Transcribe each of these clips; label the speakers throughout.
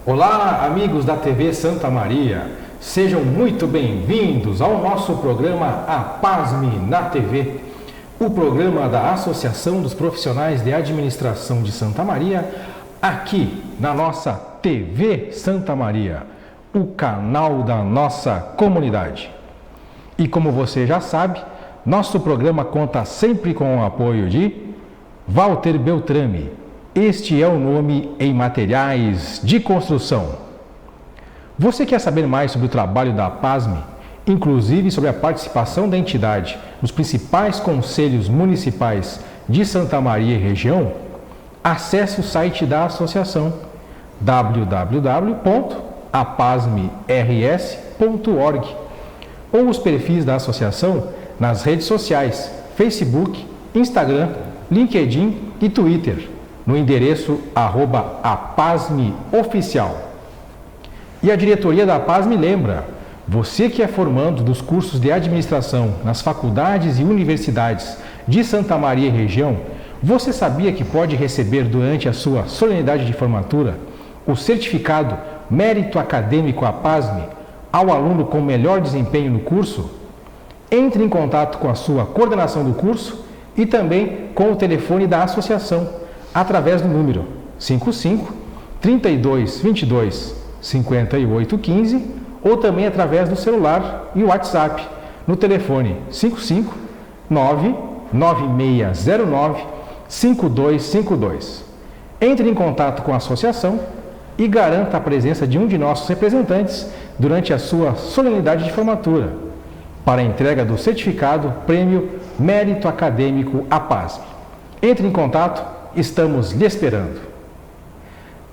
Speaker 1: Olá, amigos da TV Santa Maria. Sejam muito bem-vindos ao nosso programa APASME na TV, o programa da Associação dos Profissionais de Administração de Santa Maria, aqui na nossa TV Santa Maria, o canal da nossa comunidade. E como você já sabe, nosso programa conta sempre com o apoio de Walter Beltrame. Este é o nome em materiais de construção. Você quer saber mais sobre o trabalho da APASME, inclusive sobre a participação da entidade nos principais conselhos municipais de Santa Maria e região? Acesse o site da associação www.apasmers.org ou os perfis da associação nas redes sociais Facebook, Instagram, LinkedIn e Twitter, no endereço @apasmeoficial. E a diretoria da APASME lembra, você que é formando dos cursos de administração nas faculdades e universidades de Santa Maria e região, você sabia que pode receber durante a sua solenidade de formatura o certificado Mérito Acadêmico APASME ao aluno com melhor desempenho no curso? Entre em contato com a sua coordenação do curso e também com o telefone da associação, através do número 55 32 22 58 15 ou também através do celular e WhatsApp no telefone 55 99609 5252. Entre em contato com a associação e garanta a presença de um de nossos representantes durante a sua solenidade de formatura para a entrega do certificado Prêmio Mérito Acadêmico APASME. Entre em contato, estamos lhe esperando.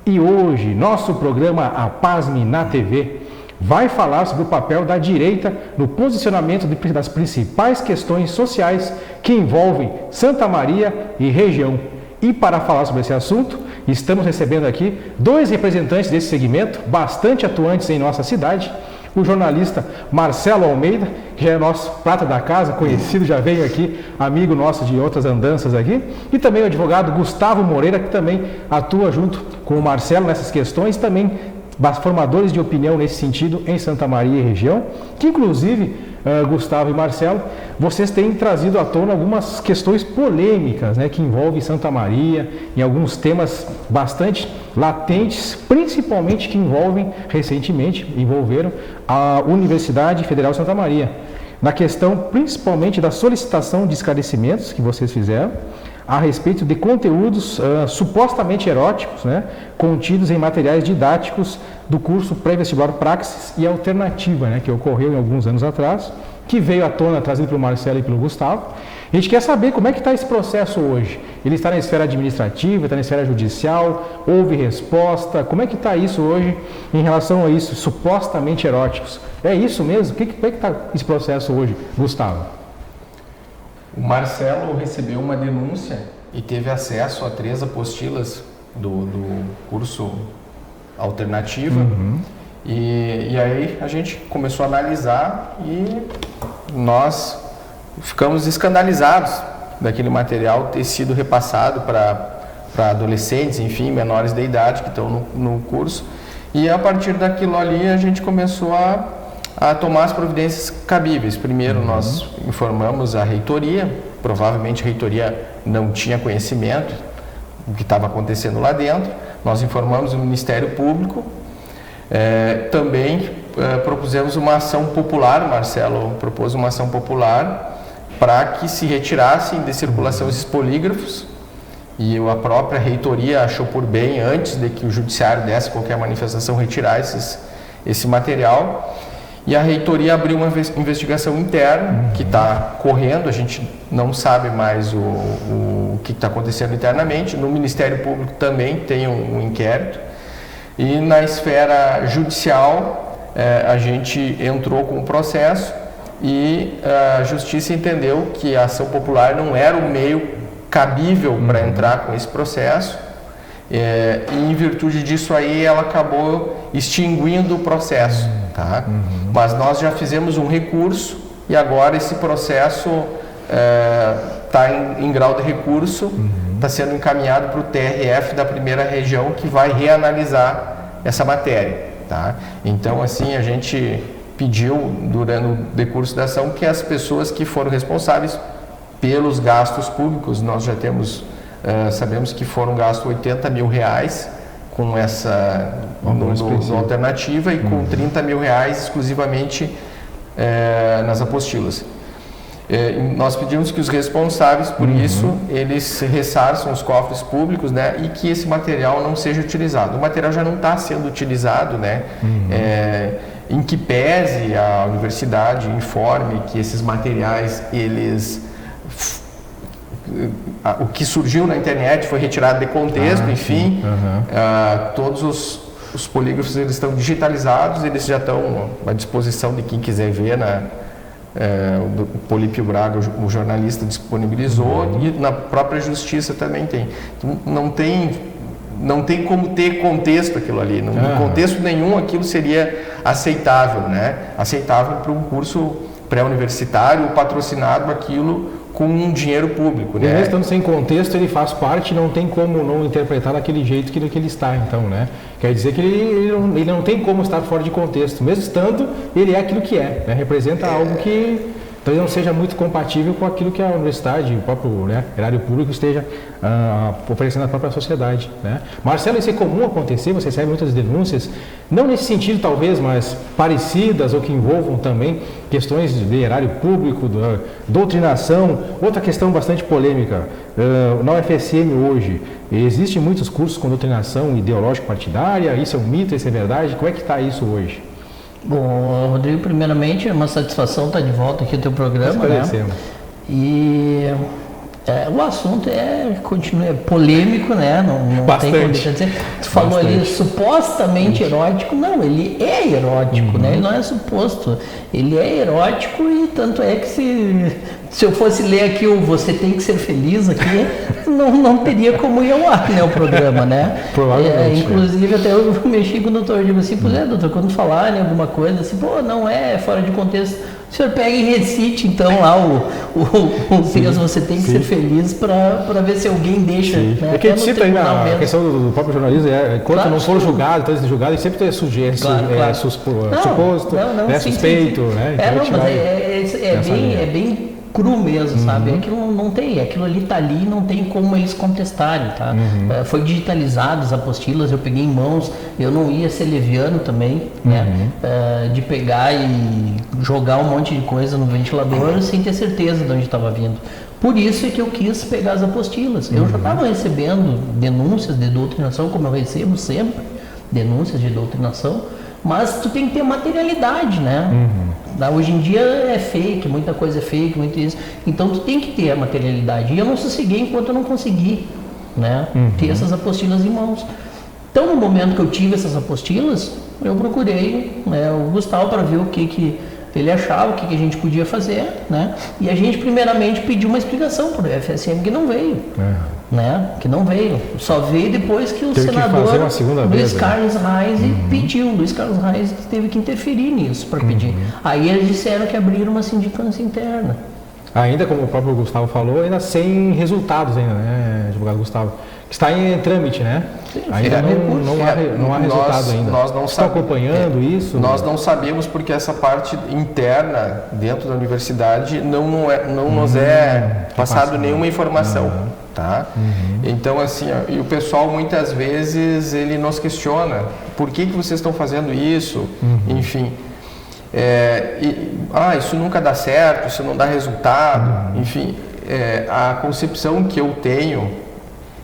Speaker 1: E hoje, nosso programa APASME na TV vai falar sobre o papel da direita no posicionamento das principais questões sociais que envolvem Santa Maria e região. E para falar sobre esse assunto, estamos recebendo aqui dois representantes desse segmento, bastante atuantes em nossa cidade. O jornalista Marcelo Almeida, que já é nosso prata da casa, conhecido, já veio aqui, amigo nosso de outras andanças aqui. E também o advogado Gustavo Moreira, que também atua junto com o Marcelo nessas questões, também formadores de opinião nesse sentido em Santa Maria e região, que inclusive, Gustavo e Marcelo, vocês têm trazido à tona algumas questões polêmicas, né, que envolvem Santa Maria, em alguns temas bastante latentes, principalmente que envolveram a Universidade Federal de Santa Maria, na questão principalmente da solicitação de esclarecimentos que vocês fizeram a respeito de conteúdos supostamente eróticos, né, contidos em materiais didáticos do curso pré-vestibular Praxis e Alternativa, né, que ocorreu em alguns anos atrás, que veio à tona trazido pelo Marcelo e pelo Gustavo. A gente quer saber como é que está esse processo hoje. Ele está na esfera administrativa, está na esfera judicial, houve resposta? Como é que está isso hoje em relação a isso, supostamente eróticos? É isso mesmo? Como é que está esse processo hoje, Gustavo?
Speaker 2: O Marcelo recebeu uma denúncia e teve acesso a 3 apostilas do curso Alternativa. E aí a gente começou a analisar e nós ficamos escandalizados daquele material ter sido repassado para adolescentes, enfim, menores de idade que estão no curso. E a partir daquilo ali a gente começou a tomar as providências cabíveis. Primeiro nós informamos a reitoria, provavelmente a reitoria não tinha conhecimento do que estava acontecendo lá dentro. Nós informamos o Ministério Público, também propusemos uma ação popular, o Marcelo propôs uma ação popular para que se retirassem de circulação esses polígrafos, e a própria reitoria achou por bem, antes de que o judiciário desse qualquer manifestação, retirar esse material. E a reitoria abriu uma investigação interna que está correndo, a gente não sabe mais o que está acontecendo internamente. No Ministério Público também tem um inquérito. E na esfera judicial, a gente entrou com o processo e a Justiça entendeu que a ação popular não era o meio cabível para entrar com esse processo. E em virtude disso aí ela acabou extinguindo o processo, tá? Mas nós já fizemos um recurso e agora esse processo está em grau de recurso, está sendo encaminhado para o TRF da primeira região, que vai reanalisar essa matéria, tá? Então, assim, a gente pediu, durante o decurso da ação, que as pessoas que foram responsáveis pelos gastos públicos, nós já temos, sabemos que foram gastos R$80 mil com essa no alternativa e com R$30 mil exclusivamente nas apostilas. Nós pedimos que os responsáveis por isso, eles ressarçam os cofres públicos, né, e que esse material não seja utilizado. O material já não está sendo utilizado, né, em que pese a universidade informe que esses materiais, o que surgiu na internet foi retirado de contexto, enfim, todos os polígrafos eles estão digitalizados, eles já estão à disposição de quem quiser ver, o Polípio Braga, o jornalista, disponibilizou, e na própria justiça também tem. Então, não tem como ter contexto aquilo ali, em contexto nenhum aquilo seria aceitável, né? Aceitável para um curso pré-universitário, patrocinado aquilo com um dinheiro público, né?
Speaker 1: Mesmo estando sem contexto, ele faz parte, não tem como não interpretar daquele jeito que ele está, então, né? Quer dizer que ele não tem como estar fora de contexto, mesmo estando, ele é aquilo que é, né? Representa algo que talvez não seja muito compatível com aquilo que a universidade, o próprio, né, erário público esteja oferecendo à própria sociedade, né? Marcelo, isso é comum acontecer? Você recebe muitas denúncias, não nesse sentido talvez, mas parecidas ou que envolvam também questões de erário público, doutrinação. Outra questão bastante polêmica, na UFSM hoje, existem muitos cursos com doutrinação ideológica partidária, isso é um mito, isso é verdade? Como é que está isso hoje?
Speaker 3: Bom, Rodrigo, primeiramente é uma satisfação estar de volta aqui no teu programa, né? E o assunto continua polêmico, né? Não tem como deixar de dizer. Tu falou ali supostamente erótico, não, ele é erótico, né? Ele não é suposto, ele é erótico, e tanto é que se eu fosse ler aqui o Você Tem Que Ser Feliz aqui, não teria como ir ao ar, né, o programa, né?
Speaker 1: Provavelmente.
Speaker 3: Inclusive até eu mexi com o doutor, eu digo assim, doutor, quando falarem alguma coisa assim, não é fora de contexto, o senhor pega e recite então lá o texto Você Tem Que Ser Feliz para ver se alguém deixa. Né?
Speaker 1: É que a gente cita aí na questão do próprio jornalismo, enquanto não for julgado, então esse julgado sempre é sujeito, suposto, suspeito, né? Então,
Speaker 3: mas é bem cru mesmo, sabe? Aquilo não tem, aquilo ali tá ali, não tem como eles contestarem, tá? Foi digitalizado as apostilas, eu peguei em mãos, eu não ia ser leviano também, né? De pegar e jogar um monte de coisa no ventilador sem ter certeza de onde estava vindo. Por isso é que eu quis pegar as apostilas. Eu já estava recebendo denúncias de doutrinação, como eu recebo sempre, denúncias de doutrinação, mas tu tem que ter materialidade, né? Hoje em dia é fake, muita coisa é fake, muito isso. Então tu tem que ter a materialidade. E eu não sosseguei enquanto eu não consegui, né, ter essas apostilas em mãos. Então, no momento que eu tive essas apostilas, eu procurei, né, o Gustavo para ver o que ele achava, o que a gente podia fazer, né? E a gente primeiramente pediu uma explicação para o FSM que não veio, né? Que não veio. Só veio depois que o senador Luiz Carlos Reis pediu. Luiz Carlos Reis teve que interferir nisso para pedir. Aí eles disseram que abriram uma sindicância interna.
Speaker 1: Ainda, como o próprio Gustavo falou, ainda sem resultados ainda, né, advogado Gustavo? Está em trâmite, né?
Speaker 3: Sim,
Speaker 1: ainda não há resultado ainda.
Speaker 2: Nós não
Speaker 1: estão acompanhando isso?
Speaker 2: Nós não sabemos porque essa parte interna dentro da universidade não nos é passado nenhuma informação, tá? Então, assim, e o pessoal muitas vezes ele nos questiona, por que vocês estão fazendo isso? Enfim, isso nunca dá certo, isso não dá resultado, enfim, a concepção que eu tenho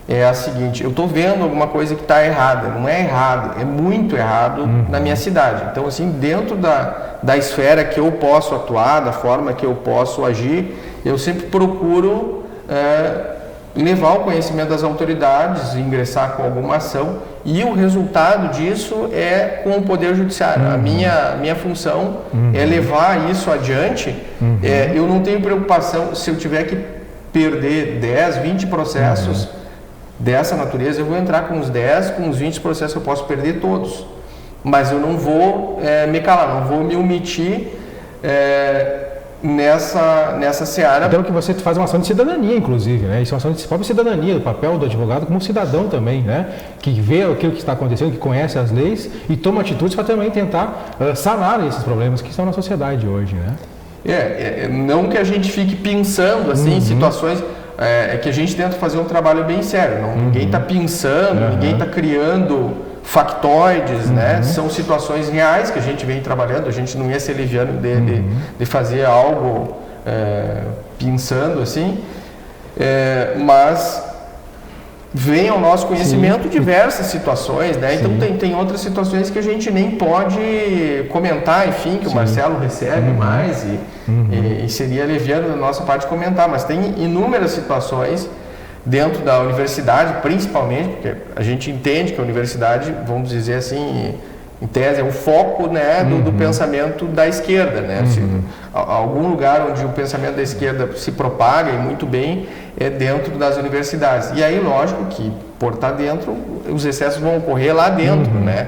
Speaker 2: é a seguinte: eu estou vendo alguma coisa que está errada, não é errado, é muito errado na minha cidade. Então, assim, dentro da esfera que eu posso atuar, da forma que eu posso agir, eu sempre procuro levar o conhecimento das autoridades, ingressar com alguma ação, e o resultado disso é com o Poder Judiciário. A minha função é levar isso adiante. Eu não tenho preocupação se eu tiver que perder 10, 20 processos dessa natureza, eu vou entrar com uns 10, com uns 20 processos eu posso perder todos, mas eu não vou me calar, não vou me omitir nessa seara.
Speaker 1: Então que você faz uma ação de cidadania, inclusive, né? Isso é uma ação de própria cidadania, do papel do advogado como cidadão também, né? Que vê aquilo que está acontecendo, que conhece as leis e toma atitudes para também tentar sanar esses problemas que estão na sociedade hoje, né?
Speaker 2: Não que a gente fique pensando assim em situações, é que a gente tenta fazer um trabalho bem sério. Ninguém está pensando, ninguém está criando factoides, né? São situações reais que a gente vem trabalhando. A gente não ia ser liviano de fazer algo pensando assim, mas vem ao nosso conhecimento diversas situações, né? Então tem outras situações que a gente nem pode comentar, enfim, que o Marcelo recebe mais e seria leviano da nossa parte comentar, mas tem inúmeras situações dentro da universidade, principalmente, porque a gente entende que a universidade, vamos dizer assim, em tese, é o foco, né, do pensamento da esquerda, né? Algum lugar onde o pensamento da esquerda se propaga e muito bem é dentro das universidades. E aí, lógico que, por estar dentro, os excessos vão ocorrer lá dentro, né?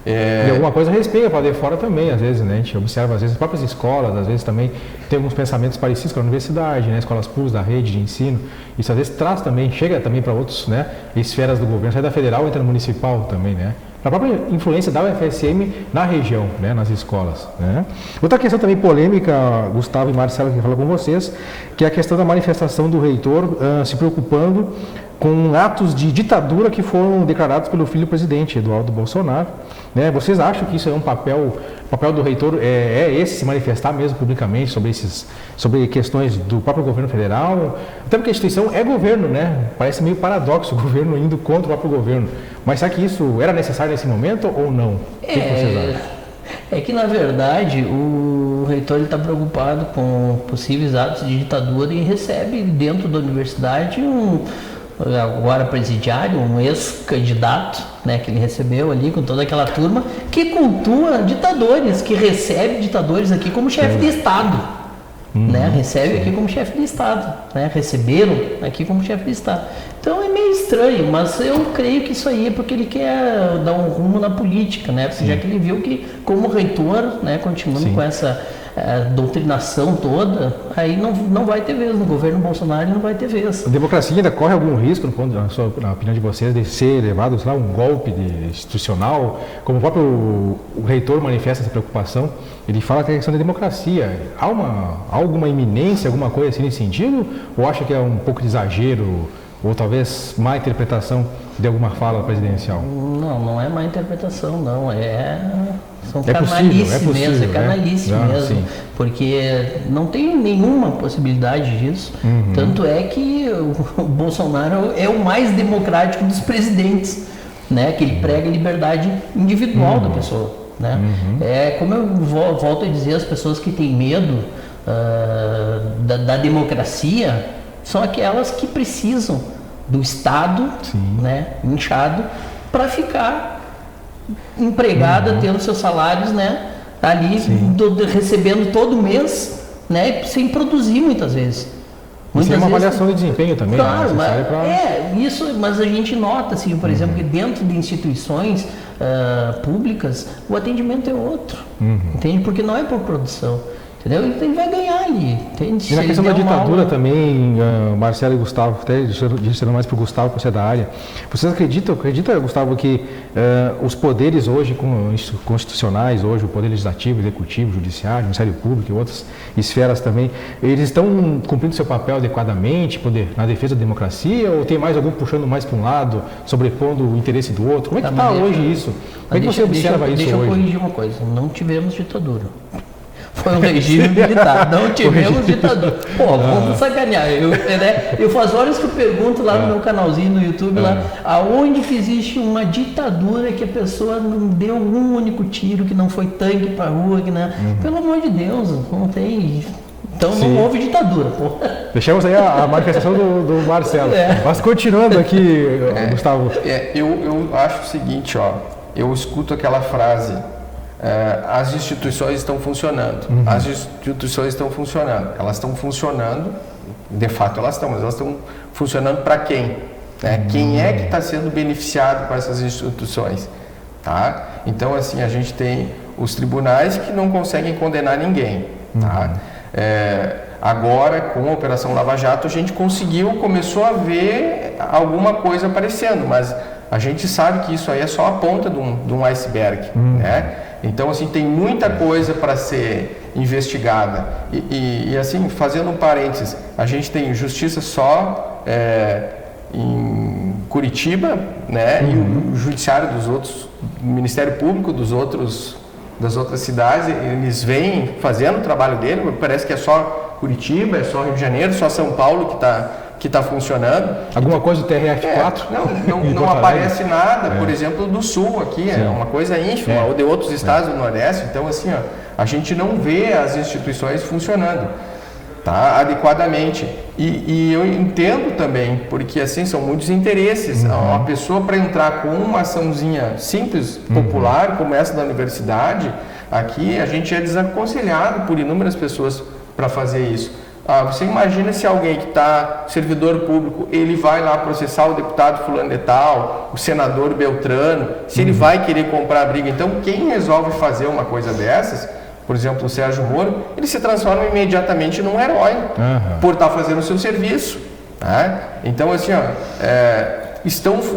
Speaker 1: E alguma coisa respinga para de fora também, às vezes, né? A gente observa, às vezes, as próprias escolas, às vezes também tem alguns pensamentos parecidos com a universidade, né? Escolas públicas da rede de ensino. Isso às vezes traz também, chega também para outros, né? Esferas do governo, sai da federal, entra no municipal também, né? A própria influência da UFSM na região, né? Nas escolas, né? Outra questão também polêmica, Gustavo e Marcelo, que falam com vocês, que é a questão da manifestação do reitor se preocupando com atos de ditadura que foram declarados pelo filho do presidente, Eduardo Bolsonaro. Né? Vocês acham que isso é um papel do reitor, esse se manifestar mesmo publicamente sobre questões do próprio governo federal? Até porque a instituição é governo, né? Parece meio paradoxo o governo indo contra o próprio governo. Mas será que isso era necessário nesse momento ou não? O que vocês acham?
Speaker 3: É que, na verdade, o reitor está preocupado com possíveis atos de ditadura e recebe dentro da universidade agora presidiário, um ex-candidato, né, que ele recebeu ali com toda aquela turma, que cultua ditadores, que recebe ditadores aqui como chefe de Estado, né, recebe aqui como chefe de Estado, né, receberam aqui como chefe de Estado. Então é meio estranho, mas eu creio que isso aí é porque ele quer dar um rumo na política, né, porque já que ele viu que como reitor, né, continuando com essa doutrinação toda, aí não vai ter vez, no governo Bolsonaro não vai ter vez.
Speaker 1: A democracia ainda corre algum risco, na opinião de vocês, de ser levado, sei lá, um golpe institucional, como o próprio reitor manifesta essa preocupação, ele fala que é questão da democracia. Há alguma iminência, alguma coisa assim nesse sentido, ou acha que é um pouco de exagero, ou talvez má interpretação de alguma fala presidencial?
Speaker 3: Não é má interpretação, não, são
Speaker 1: canalice
Speaker 3: mesmo, canalice mesmo, porque não tem nenhuma possibilidade disso, tanto é que o Bolsonaro é o mais democrático dos presidentes, né, que ele prega a liberdade individual da pessoa, né, como eu volto a dizer, as pessoas que têm medo da democracia são aquelas que precisam do Estado, né, inchado, para ficar empregada, tendo seus salários, né, ali recebendo todo mês, né, sem produzir muitas vezes.
Speaker 1: Isso é uma avaliação de desempenho também.
Speaker 3: Claro, mas a gente nota, assim, por exemplo, que dentro de instituições públicas o atendimento é outro, entende? Porque não é por produção. Entendeu? Então ele vai ganhar ali. Entende?
Speaker 1: E na questão da ditadura também, Marcelo e Gustavo, até dizendo mais para o Gustavo, que você é da área, vocês acreditam, Gustavo, que os poderes hoje constitucionais, hoje o poder legislativo, executivo, judiciário, Ministério Público e outras esferas também, eles estão cumprindo seu papel adequadamente na defesa da democracia, ou tem mais algum puxando mais para um lado, sobrepondo o interesse do outro? Como é que está hoje isso? Como é que você observa isso hoje?
Speaker 3: Deixa eu corrigir uma coisa, não tivemos ditadura. Foi um regime militar, não tivemos ditadura. Pô, vamos sacanear. Eu faço horas que eu pergunto lá no meu canalzinho no YouTube, lá, aonde que existe uma ditadura que a pessoa não deu um único tiro, que não foi tanque pra rua, que não... Pelo amor de Deus, não tem... Então não houve ditadura, pô.
Speaker 1: Deixamos aí a manifestação do Marcelo. Mas continuando aqui, Gustavo.
Speaker 2: Eu acho o seguinte, eu escuto aquela frase... as instituições estão funcionando. As instituições estão funcionando. Elas estão funcionando, de fato elas estão, mas elas estão funcionando para quem? Quem é que está sendo beneficiado com essas instituições? Tá? Então, assim, a gente tem os tribunais que não conseguem condenar ninguém. Tá? Agora, com a Operação Lava Jato, a gente começou a ver alguma coisa aparecendo, mas a gente sabe que isso aí é só a ponta de um iceberg, né? Então, assim, tem muita coisa para ser investigada. E, assim, fazendo um parênteses, a gente tem justiça só em Curitiba, né? E o judiciário dos outros, o Ministério Público das outras cidades, eles vêm fazendo o trabalho dele, parece que é só Curitiba, é só Rio de Janeiro, só São Paulo que está funcionando.
Speaker 1: Alguma coisa do TRF4?
Speaker 2: Não aparece nada, por exemplo, do Sul aqui, é uma coisa ínfima, ou de outros estados do Nordeste. Então, assim, a gente não vê as instituições funcionando, tá, adequadamente. E eu entendo também, porque assim são muitos interesses. Uma pessoa, para entrar com uma açãozinha simples, popular, como essa da universidade, aqui a gente é desaconselhado por inúmeras pessoas para fazer isso. Você imagina se alguém que está servidor público, ele vai lá processar o deputado fulano de tal, o senador Beltrano, se ele vai querer comprar a briga. Então, quem resolve fazer uma coisa dessas, por exemplo, o Sérgio Moro, ele se transforma imediatamente num herói por estar fazendo o seu serviço. Tá? Então, assim,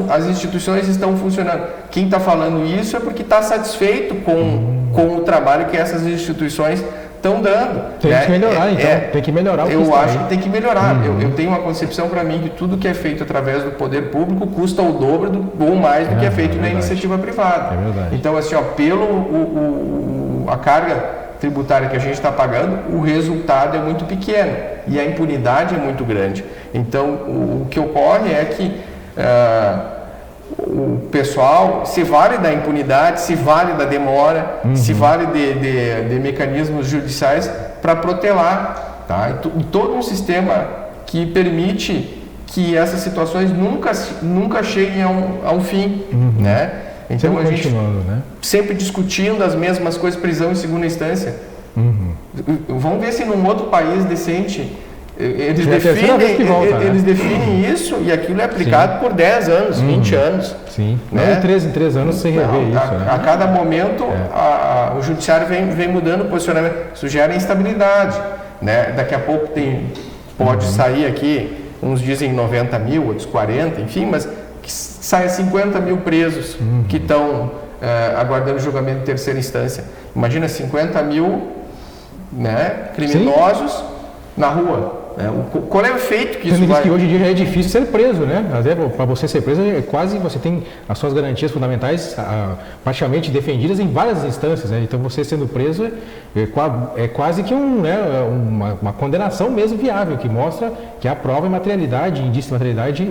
Speaker 2: as instituições estão funcionando. Quem está falando isso é porque está satisfeito com o trabalho que essas instituições estão dando.
Speaker 1: Tem que melhorar, então. Tem que melhorar.
Speaker 2: Eu acho que tem que melhorar. Eu tenho uma concepção para mim que tudo que é feito através do poder público custa o dobro ou mais do que é feito na iniciativa privada.
Speaker 1: É verdade.
Speaker 2: Então, assim, a carga tributária que a gente está pagando, o resultado é muito pequeno e a impunidade é muito grande. Então, o que ocorre é que o pessoal se vale da impunidade, se vale da demora, se vale de mecanismos judiciais para protelar, tá? E todo um sistema que permite que essas situações nunca cheguem a um fim, né? Então
Speaker 1: sempre
Speaker 2: a gente sempre discutindo as mesmas coisas, prisão em segunda instância. Vamos ver se num outro país decente eles definem isso e aquilo é aplicado por 10 anos, 20 anos.
Speaker 1: Sim,
Speaker 2: né?
Speaker 1: Em 3 anos sem rever isso.
Speaker 2: A cada momento o judiciário vem mudando o posicionamento, isso gera instabilidade, né? Daqui a pouco pode sair aqui, uns dizem 90 mil, outros 40, enfim, mas que saia 50 mil presos que estão aguardando julgamento de terceira instância. Imagina 50 mil, né, criminosos na rua. Qual é o efeito que isso vai...
Speaker 1: que hoje em dia já é difícil ser preso, né? Para você ser preso, você tem as suas garantias fundamentais praticamente defendidas em várias instâncias, né? Então, você sendo preso é quase que uma condenação mesmo viável, que mostra que há prova e materialidade, indício de materialidade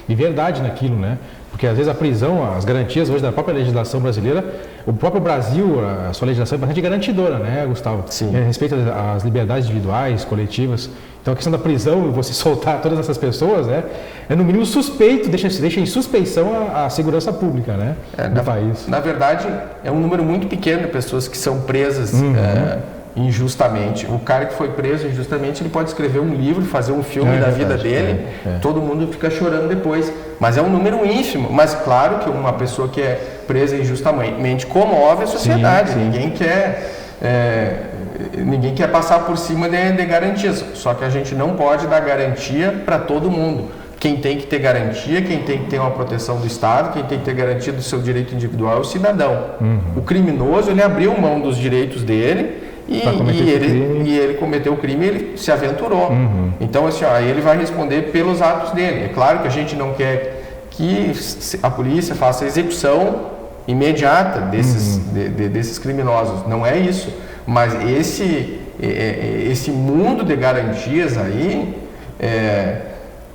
Speaker 1: e verdade naquilo, né? Porque às vezes a prisão, as garantias hoje da própria legislação brasileira, o próprio Brasil, a sua legislação é bastante garantidora, né, Gustavo?
Speaker 2: Sim.
Speaker 1: Respeito às liberdades individuais, coletivas. Então a questão da prisão e você soltar todas essas pessoas, né, é no mínimo suspeito, deixa em suspeição a segurança pública, né, do país.
Speaker 2: Na verdade, é um número muito pequeno de pessoas que são presas injustamente. O cara que foi preso injustamente, ele pode escrever um livro, fazer um filme da vida dele, todo mundo fica chorando depois. Mas é um número ínfimo. Mas claro que uma pessoa que é presa injustamente comove a sociedade.
Speaker 1: Sim.
Speaker 2: Ninguém quer passar por cima de garantias. Só que a gente não pode dar garantia para todo mundo. Quem tem que ter garantia, quem tem que ter uma proteção do Estado, quem tem que ter garantia do seu direito individual é o cidadão. O criminoso, ele abriu mão dos direitos dele e ele cometeu o crime e ele se aventurou. Então, assim, ele vai responder pelos atos dele. É claro que a gente não quer que a polícia faça a execução imediata desses criminosos. Não é isso. Mas esse mundo de garantias aí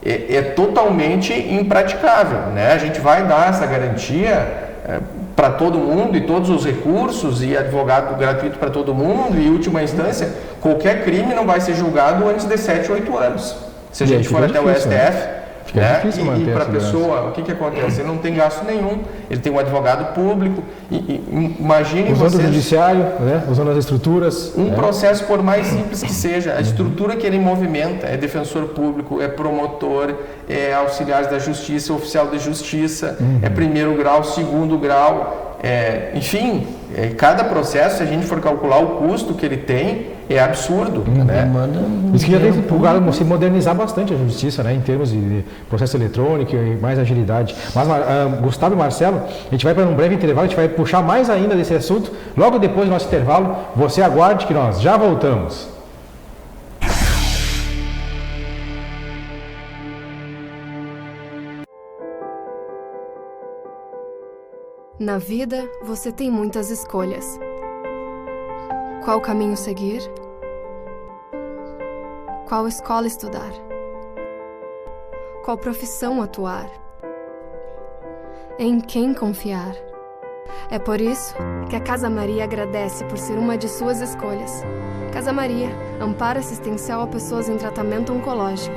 Speaker 2: é totalmente impraticável, né? A gente vai dar essa garantia para todo mundo e todos os recursos e advogado gratuito para todo mundo e, em última instância, qualquer crime não vai ser julgado antes de 7, 8 anos. Se a gente for até o STF, né? E para a pessoa, o que acontece? Ele não tem gasto nenhum, ele tem um advogado público. Imagine
Speaker 1: usando o judiciário, né? Usando as estruturas.
Speaker 2: Processo, por mais simples que seja, a estrutura que ele movimenta é defensor público, é promotor, é auxiliar da justiça, oficial de justiça, é primeiro grau, segundo grau, enfim, cada processo, se a gente for calcular o custo que ele tem, é absurdo, né?
Speaker 1: Isso que já tem que se modernizar bastante a justiça, né, em termos de processo eletrônico e mais agilidade. Mas, Gustavo e Marcelo, a gente vai para um breve intervalo, a gente vai puxar mais ainda desse assunto. Logo depois do nosso intervalo, você aguarde que nós já voltamos.
Speaker 4: Na vida, você tem muitas escolhas. Qual caminho seguir? Qual escola estudar? Qual profissão atuar? Em quem confiar? É por isso que a Casa Maria agradece por ser uma de suas escolhas. Casa Maria, amparo assistencial a pessoas em tratamento oncológico.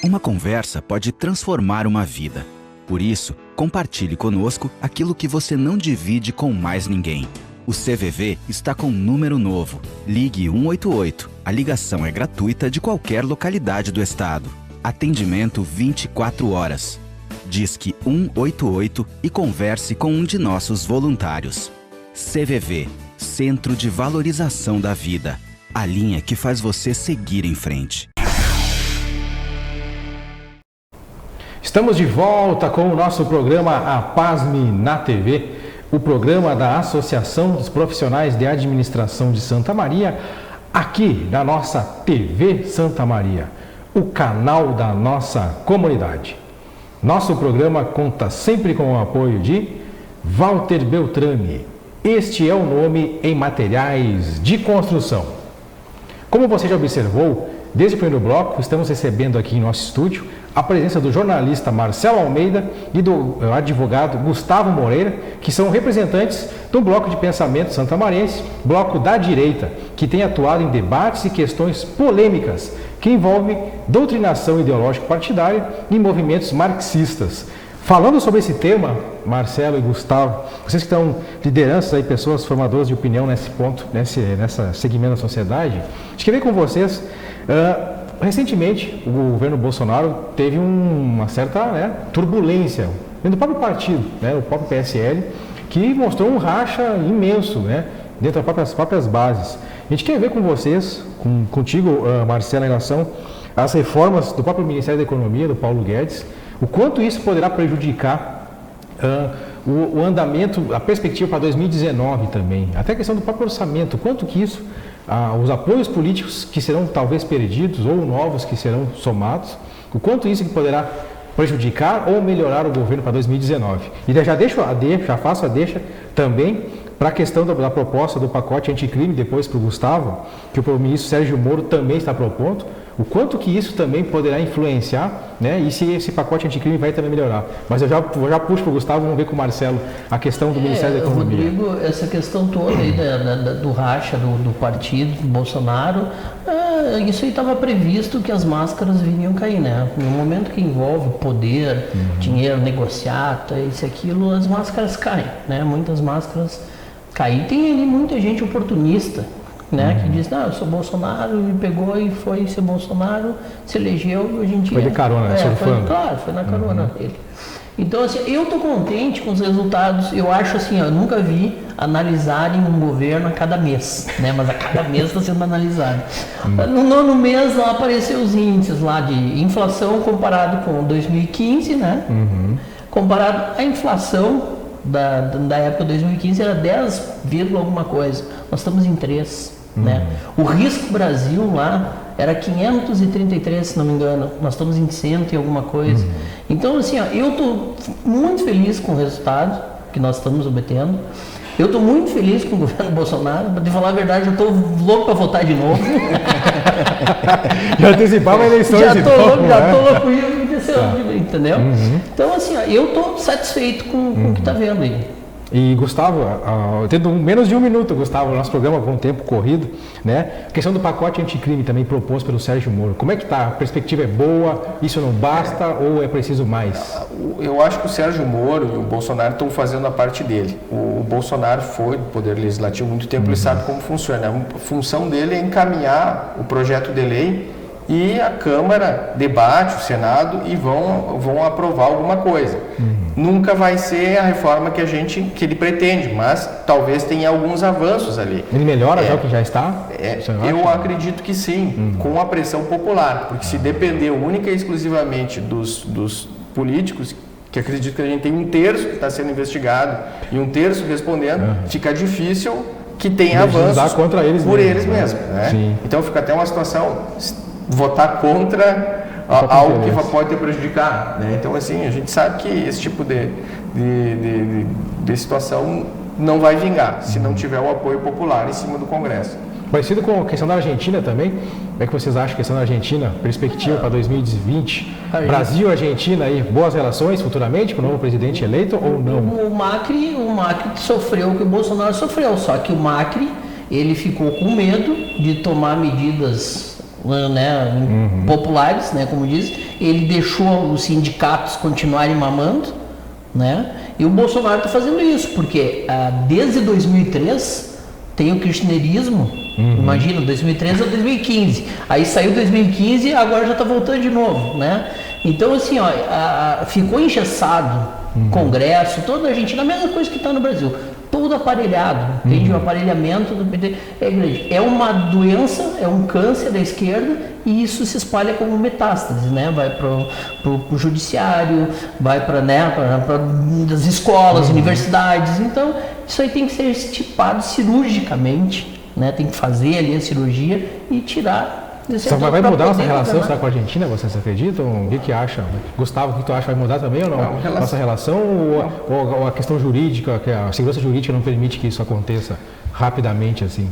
Speaker 5: Uma conversa pode transformar uma vida. Por isso, compartilhe conosco aquilo que você não divide com mais ninguém. O CVV está com um número novo. Ligue 188. A ligação é gratuita de qualquer localidade do estado. Atendimento 24 horas. Disque 188 e converse com um de nossos voluntários. CVV, Centro de Valorização da Vida. A linha que faz você seguir em frente.
Speaker 1: Estamos de volta com o nosso programa APASME na TV, o programa da Associação dos Profissionais de Administração de Santa Maria, aqui na nossa TV Santa Maria, o canal da nossa comunidade. Nosso programa conta sempre com o apoio de Walter Beltrame. Este é o nome em materiais de construção. Como você já observou, desde o primeiro bloco, estamos recebendo aqui em nosso estúdio a presença do jornalista Marcelo Almeida e do advogado Gustavo Moreira, que são representantes do Bloco de Pensamento Santamarense, bloco da direita, que tem atuado em debates e questões polêmicas que envolvem doutrinação ideológica partidária e movimentos marxistas. Falando sobre esse tema, Marcelo e Gustavo, vocês que estão lideranças aí, pessoas formadoras de opinião nesse ponto, nessa segmento da sociedade, a gente quer ver com vocês. Recentemente, o governo Bolsonaro teve uma certa turbulência dentro do próprio partido, o próprio PSL, que mostrou um racha imenso dentro das próprias bases. A gente quer ver com vocês, contigo, Marcelo, em relação às reformas do próprio Ministério da Economia, do Paulo Guedes, o quanto isso poderá prejudicar o andamento, a perspectiva para 2019 também, até a questão do próprio orçamento, quanto que isso, os apoios políticos que serão talvez perdidos ou novos que serão somados, o quanto isso que poderá prejudicar ou melhorar o governo para 2019. E já faço a deixa também para a questão da proposta do pacote anticrime, depois para o Gustavo, que o ministro Sérgio Moro também está propondo, o quanto que isso também poderá influenciar, e se esse pacote anticrime vai também melhorar. Mas eu já puxo para o Gustavo, vamos ver com o Marcelo a questão do Ministério da Economia.
Speaker 3: Rodrigo, essa questão toda aí do racha do partido, do Bolsonaro, isso aí estava previsto que as máscaras viriam cair, No momento que envolve poder, dinheiro, negociata, isso e aquilo, as máscaras caem, Muitas máscaras caem. Tem ali muita gente oportunista, que diz, eu sou Bolsonaro, e pegou e foi ser Bolsonaro, se elegeu e hoje em dia...
Speaker 1: Foi de carona, surfando.
Speaker 3: Claro, foi na carona dele. Então, assim, eu estou contente com os resultados. Eu acho assim, eu nunca vi analisarem um governo a cada mês, mas a cada mês está sendo analisado. No nono mês lá apareceu os índices lá de inflação comparado com 2015, comparado à inflação da época de 2015 era 10, alguma coisa. Nós estamos em 3. O risco Brasil lá era 533, se não me engano. Nós estamos em 100 e alguma coisa. Então, assim, eu estou muito feliz com o resultado que nós estamos obtendo. Eu estou muito feliz com o governo Bolsonaro. Para te falar a verdade, eu estou louco para votar de novo.
Speaker 1: Já antecipava eleições.
Speaker 3: Já estou louco, entendeu? Então, assim, eu estou satisfeito com o que está vendo aí.
Speaker 1: E Gustavo, tendo menos de um minuto, Gustavo, nosso programa com o tempo corrido, A questão do pacote anticrime também proposto pelo Sérgio Moro. Como é que está? A perspectiva é boa? Isso não basta ou é preciso mais?
Speaker 2: Eu acho que o Sérgio Moro e o Bolsonaro estão fazendo a parte dele. O Bolsonaro foi do Poder Legislativo há muito tempo, ele sabe como funciona. A função dele é encaminhar o projeto de lei e a Câmara debate, o Senado, e vão aprovar alguma coisa. Nunca vai ser a reforma que ele pretende, mas talvez tenha alguns avanços ali.
Speaker 1: Ele melhora já o que já está?
Speaker 2: Eu acredito que sim, com a pressão popular, porque se depender única e exclusivamente dos políticos, que acredito que a gente tem 1/3 que está sendo investigado e 1/3 respondendo, fica difícil que tenha avanços
Speaker 1: contra eles
Speaker 2: por
Speaker 1: mesmo,
Speaker 2: eles mesmos. Né? Então fica até uma situação, votar contra algo que pode ter prejudicado. Né? Então assim, a gente sabe que esse tipo de situação não vai vingar, se não tiver o apoio popular em cima do Congresso.
Speaker 1: Parecido com a questão da Argentina também, como é que vocês acham a questão da Argentina, perspectiva para 2020? Brasil e Argentina aí, boas relações futuramente com o novo presidente eleito ou não?
Speaker 3: O Macri sofreu o que o Bolsonaro sofreu, só que o Macri, ele ficou com medo de tomar medidas, né, populares, né, como diz, ele deixou os sindicatos continuarem mamando, né, e o Bolsonaro está fazendo isso, porque desde 2003 tem o kirchnerismo, imagina, 2013 ou 2015, aí saiu 2015 e agora já está voltando de novo, né? Então assim, ficou engessado, Congresso, toda a Argentina, a mesma coisa que está no Brasil, todo aparelhado, entende? O aparelhamento do PT é grande. É uma doença, é um câncer da esquerda e isso se espalha como metástase, né? Vai para o judiciário, vai para as escolas, universidades. Então, isso aí tem que ser estipado cirurgicamente, né? Tem que fazer ali a cirurgia e tirar.
Speaker 1: Só vai mudar nossa relação com a Argentina, vocês acreditam? O que acha? Gustavo, o que tu acha? Vai mudar também ou não? Nossa relação ou a questão jurídica, que a segurança jurídica não permite que isso aconteça rapidamente assim?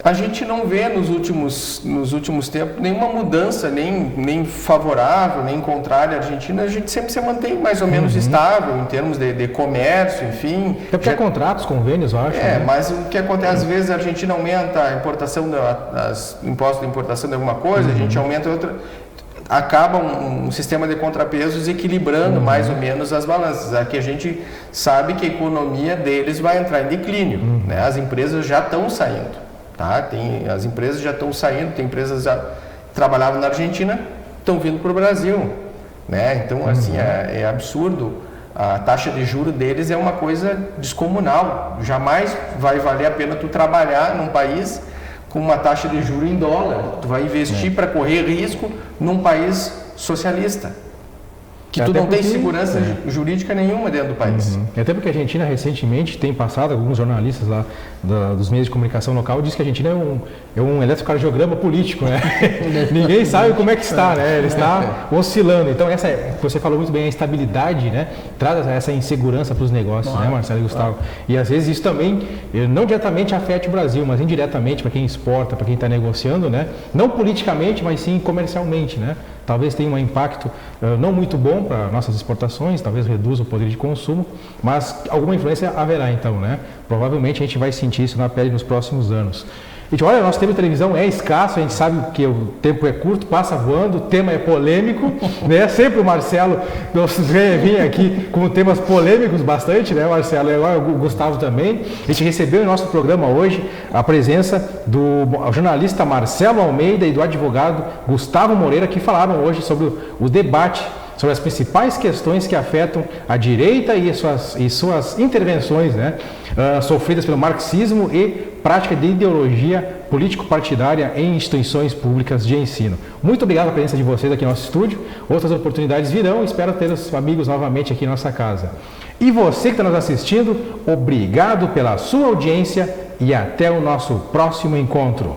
Speaker 2: A gente não vê nos últimos tempos nenhuma mudança, nem favorável, nem contrária à Argentina. A gente sempre se mantém mais ou menos estável em termos de comércio, enfim.
Speaker 1: Até porque há contratos, convênios, eu acho.
Speaker 2: Né? Mas o que acontece, às vezes a Argentina aumenta a importação, impostos de importação de alguma coisa, a gente aumenta outra. Acaba um sistema de contrapesos equilibrando mais ou menos as balanças. Aqui a gente sabe que a economia deles vai entrar em declínio. Né? As empresas já estão saindo. Tá? As empresas já estão saindo, tem empresas que já trabalhavam na Argentina, estão vindo para o Brasil. Né? Então, assim, é absurdo. A taxa de juros deles é uma coisa descomunal. Jamais vai valer a pena tu trabalhar num país com uma taxa de juros em dólar. Tu vai investir para correr risco num país socialista. Que tu não tem segurança jurídica nenhuma dentro do país.
Speaker 1: Até porque a Argentina recentemente tem passado, alguns jornalistas lá dos meios de comunicação local diz que a Argentina é um eletrocardiograma político, né? Ninguém sabe como é que está, né? Ele está oscilando. Então você falou muito bem, a estabilidade, né? Traz essa insegurança para os negócios, né, Marcelo e Gustavo? E às vezes isso também não diretamente afeta o Brasil, mas indiretamente para quem exporta, para quem está negociando, né? Não politicamente, mas sim comercialmente, né? Talvez tenha um impacto não muito bom para nossas exportações, talvez reduza o poder de consumo, mas alguma influência haverá então, né? Provavelmente a gente vai sentir isso na pele nos próximos anos. Gente, olha, nosso tempo de televisão é escasso, a gente sabe que o tempo é curto, passa voando, o tema é polêmico, né? Sempre o Marcelo vem aqui com temas polêmicos bastante, né, Marcelo? E agora o Gustavo também. A gente recebeu em nosso programa hoje a presença do jornalista Marcelo Almeida e do advogado Gustavo Moreira, que falaram hoje sobre o debate sobre as principais questões que afetam a direita e suas intervenções, né, sofridas pelo marxismo e prática de ideologia político-partidária em instituições públicas de ensino. Muito obrigado pela presença de vocês aqui no nosso estúdio. Outras oportunidades virão. Espero ter os amigos novamente aqui em nossa casa. E você que está nos assistindo, obrigado pela sua audiência e até o nosso próximo encontro.